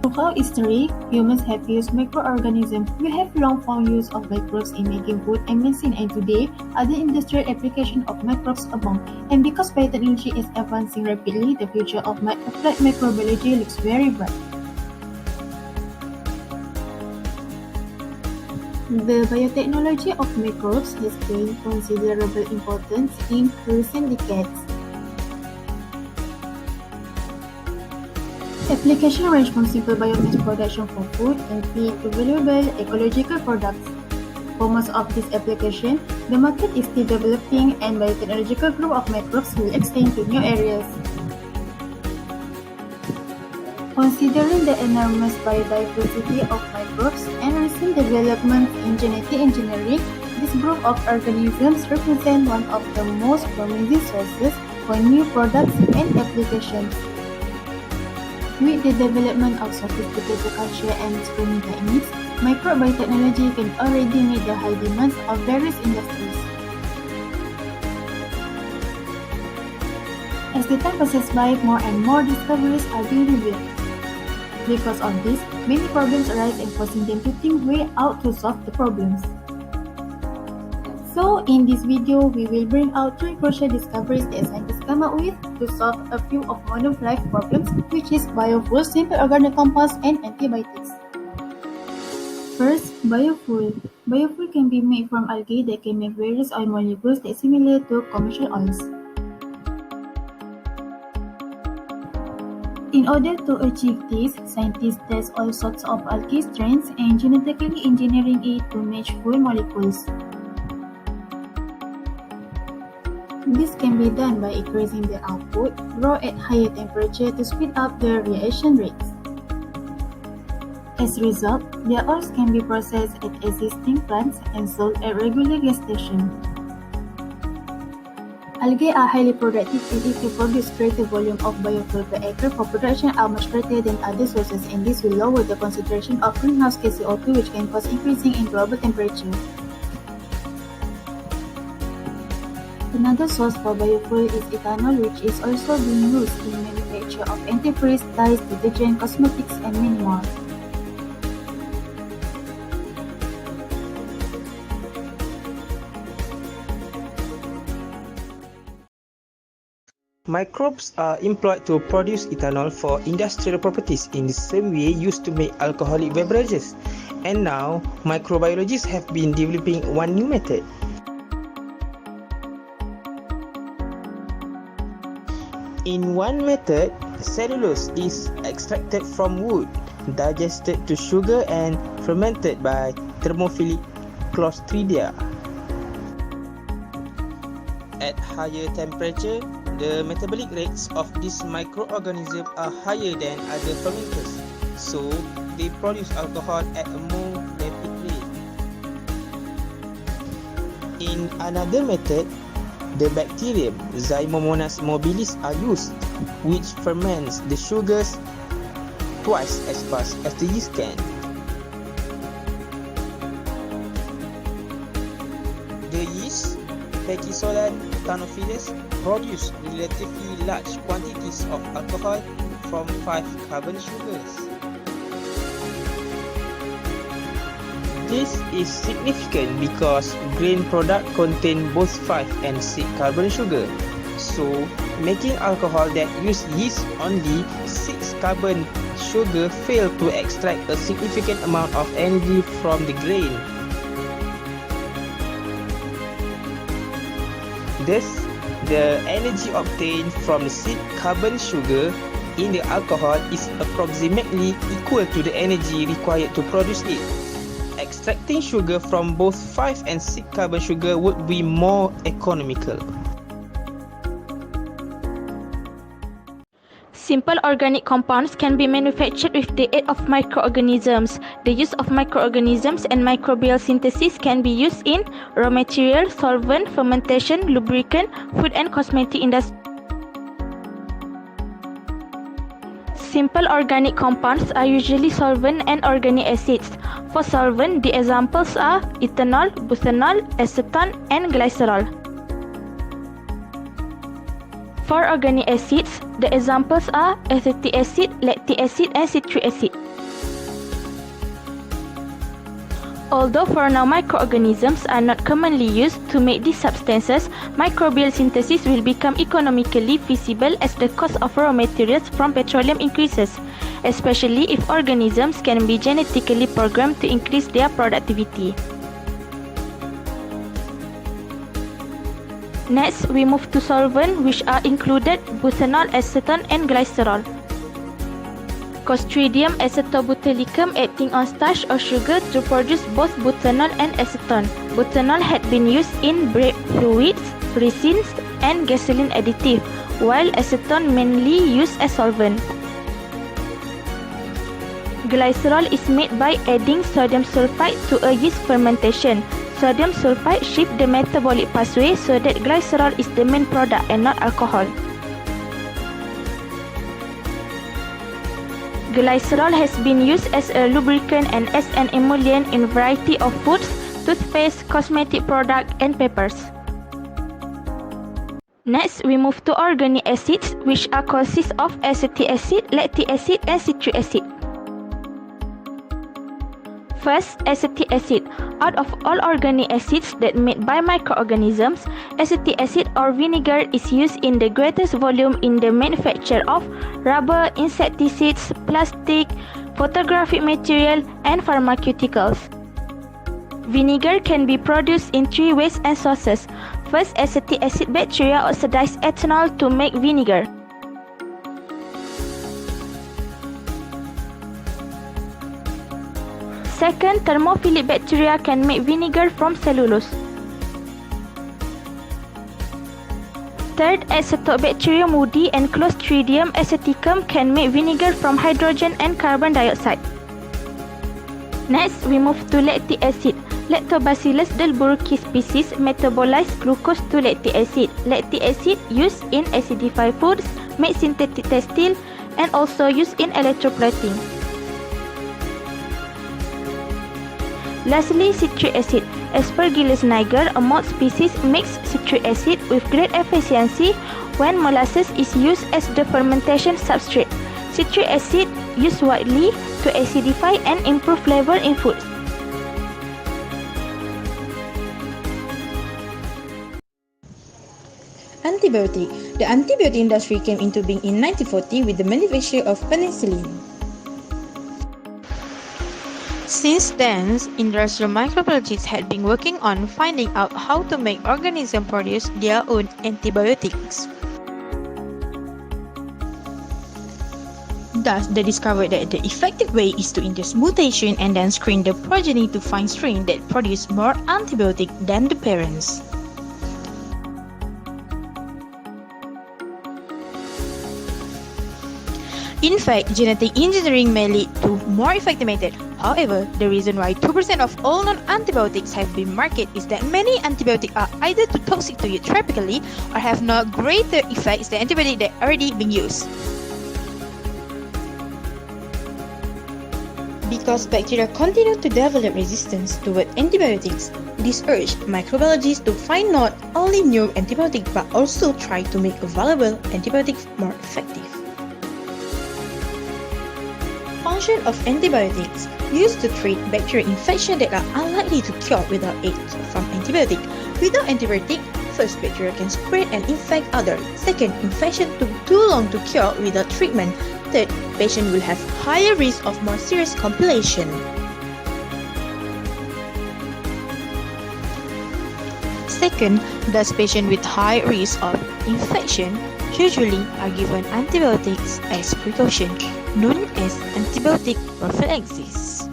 Throughout history, humans have used microorganisms. We have long found use of microbes in making food and medicine, and today, other industrial applications of microbes abound. And because biotechnology is advancing rapidly, the future of applied microbiology looks very bright. The biotechnology of microbes has gained considerable importance in recent decades. Applications range from simple biomass production for food and feed to valuable ecological products. For most of these applications, the market is still developing and biotechnological group of microbes will extend to new areas. Considering the enormous biodiversity of microbes and recent developments in genetic engineering, this group of organisms represent one of the most promising sources for new products and applications. With the development of sophisticated culture and screening techniques, microbiotechnology can already meet the high demands of various industries. As the time passes by, more and more discoveries are being revealed. Because of this, many problems arise and forcing them to think way out to solve the problems. So, in this video, we will bring out 3 crucial discoveries that scientists come up with to solve a few of modern life problems, which is biofuels, simple organic compounds, and antibiotics. First, biofuel. Biofuel can be made from algae that can make various oil molecules that are similar to commercial oils. In order to achieve this, scientists test all sorts of algae strains and genetically engineering it to match fuel molecules. This can be done by increasing the output, raw at higher temperature to speed up the reaction rates. As a result, their oils can be processed at existing plants and sold at regular gas stations. Algae are highly productive and if you produce greater volume of biofuel per acre for production are much greater than other sources, and this will lower the concentration of greenhouse gas CO2, which can cause increasing in global temperature. Another source for biofuel is ethanol, which is also being used in the manufacture of antifreeze, dyes, detergent, cosmetics, and many more. Microbes are employed to produce ethanol for industrial purposes in the same way used to make alcoholic beverages. And now, microbiologists have been developing one new method. In one method, cellulose is extracted from wood, digested to sugar and fermented by thermophilic Clostridia. At higher temperature, the metabolic rates of this microorganism are higher than other fermenters, so they produce alcohol at a more rapid rate. In another method, the bacterium Zymomonas mobilis are used, which ferments the sugars twice as fast as the yeast can. The yeast, Pachisolan tanophilus, produce relatively large quantities of alcohol from 5 carbon sugars. This is significant because grain products contain both 5 and 6 carbon sugar. So, making alcohol that use yeast only 6 carbon sugar fail to extract a significant amount of energy from the grain. Thus, the energy obtained from the 6 carbon sugar in the alcohol is approximately equal to the energy required to produce it. Extracting sugar from both 5 and 6 carbon sugar would be more economical. Simple organic compounds can be manufactured with the aid of microorganisms. The use of microorganisms and microbial synthesis can be used in raw material, solvent, fermentation, lubricant, food and cosmetic industry. Simple organic compounds are usually solvent and organic acids. For solvent, the examples are ethanol, butanol, acetone, and glycerol. For organic acids, the examples are acetic acid, lactic acid, and citric acid. Although for now microorganisms are not commonly used to make these substances, microbial synthesis will become economically feasible as the cost of raw materials from petroleum increases, especially if organisms can be genetically programmed to increase their productivity. Next, we move to solvents, which are included butanol, acetone, and glycerol. Clostridium acetobutylicum acting on starch or sugar to produce both butanol and acetone. Butanol had been used in brake fluids, resins, and gasoline additive, while acetone mainly used as solvent. Glycerol is made by adding sodium sulfite to a yeast fermentation. Sodium sulfite shifts the metabolic pathway so that glycerol is the main product and not alcohol. Glycerol has been used as a lubricant and as an emollient in variety of foods, toothpaste, cosmetic products, and papers. Next, we move to organic acids, which consist of acetic acid, lactic acid, and citric acid. First, acetic acid. Out of all organic acids that made by microorganisms, acetic acid or vinegar is used in the greatest volume in the manufacture of rubber, insecticides, plastic, photographic material, and pharmaceuticals. Vinegar can be produced in three ways and sources. First, acetic acid bacteria oxidize ethanol to make vinegar. Second, thermophilic bacteria can make vinegar from cellulose. Third, Acetobacterium woodi and Clostridium aceticum can make vinegar from hydrogen and carbon dioxide. Next, we move to lactic acid. Lactobacillus delbrueckii species metabolize glucose to lactic acid. Lactic acid used in acidify foods, make synthetic textile, and also used in electroplating. Lastly, citric acid. Aspergillus niger, a mold species, makes citric acid with great efficiency when molasses is used as the fermentation substrate. Citric acid used widely to acidify and improve flavor in foods. Antibiotic. The antibiotic industry came into being in 1940 with the manufacture of penicillin. Since then, industrial microbiologists had been working on finding out how to make organisms produce their own antibiotics. Thus, they discovered that the effective way is to induce mutation and then screen the progeny to find strains that produce more antibiotic than the parents. In fact, genetic engineering may lead to more effective method. However, the reason why 2% of all non-antibiotics have been marketed is that many antibiotics are either too toxic to use therapeutically or have no greater effects than antibiotics that are already being used. Because bacteria continue to develop resistance toward antibiotics, this urged microbiologists to find not only new antibiotics but also try to make available antibiotics more effective. Function of antibiotics used to treat bacterial infections that are unlikely to cure without aid from antibiotic. Without antibiotic, first, bacteria can spread and infect others. Second, infection took too long to cure without treatment. Third, patient will have higher risk of more serious complication. Second, thus patients with high risk of infection usually are given antibiotics as precaution, known as antibiotic prophylaxis.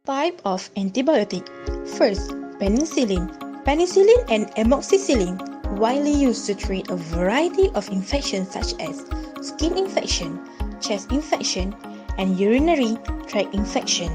Type of antibiotic. First, penicillin. Penicillin and amoxicillin, widely used to treat a variety of infections such as skin infection, chest infection, and urinary tract infection.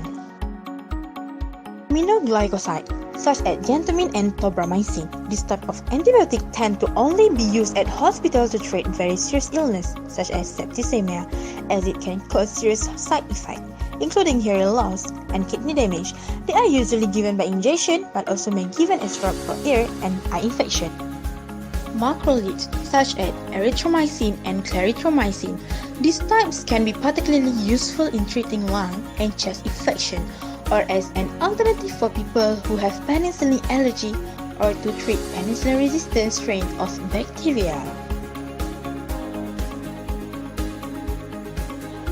Aminoglycoside, such as gentamine and tobramycin. This type of antibiotic tend to only be used at hospitals to treat very serious illness, such as septicemia, as it can cause serious side effects, including hearing loss and kidney damage. They are usually given by injection, but also may be given as drug for ear and eye infection. macrolides such as erythromycin and clarithromycin. These types can be particularly useful in treating lung and chest infection, or as an alternative for people who have penicillin allergy or to treat penicillin-resistant strain of bacteria.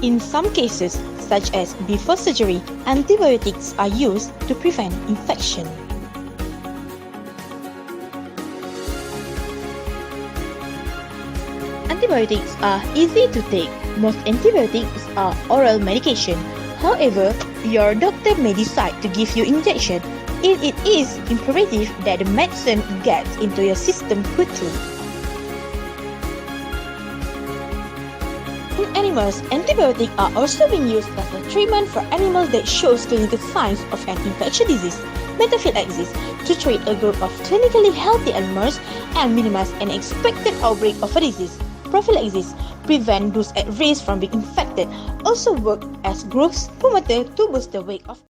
In some cases, such as before surgery, antibiotics are used to prevent infection. Antibiotics are easy to take. Most antibiotics are oral medication. However, your doctor may decide to give you injection if it is imperative that the medicine gets into your system quickly. In animals, antibiotics are also being used as a treatment for animals that shows clinical signs of an infectious disease, metaphylaxis, to treat a group of clinically healthy animals and minimize an expected outbreak of a disease. Prophylaxis prevent those at risk from being infected, also work as growth promoter to boost the weight of.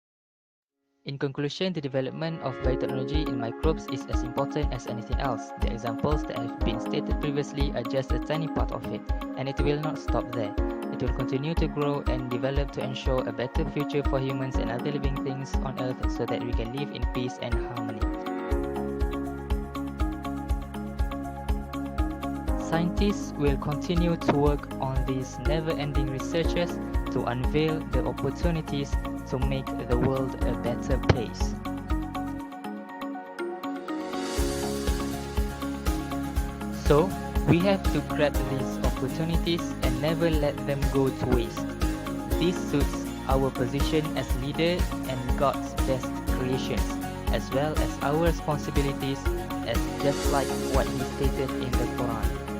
In conclusion, the development of biotechnology in microbes is as important as anything else. The examples that have been stated previously are just a tiny part of it, and it will not stop there. It will continue to grow and develop to ensure a better future for humans and other living things on Earth so that we can live in peace and harmony. Scientists will continue to work on these never-ending researches to unveil the opportunities to make the world a better place. So, we have to grab these opportunities and never let them go to waste. This suits our position as leader and God's best creations, as well as our responsibilities, as just like what He stated in the Quran.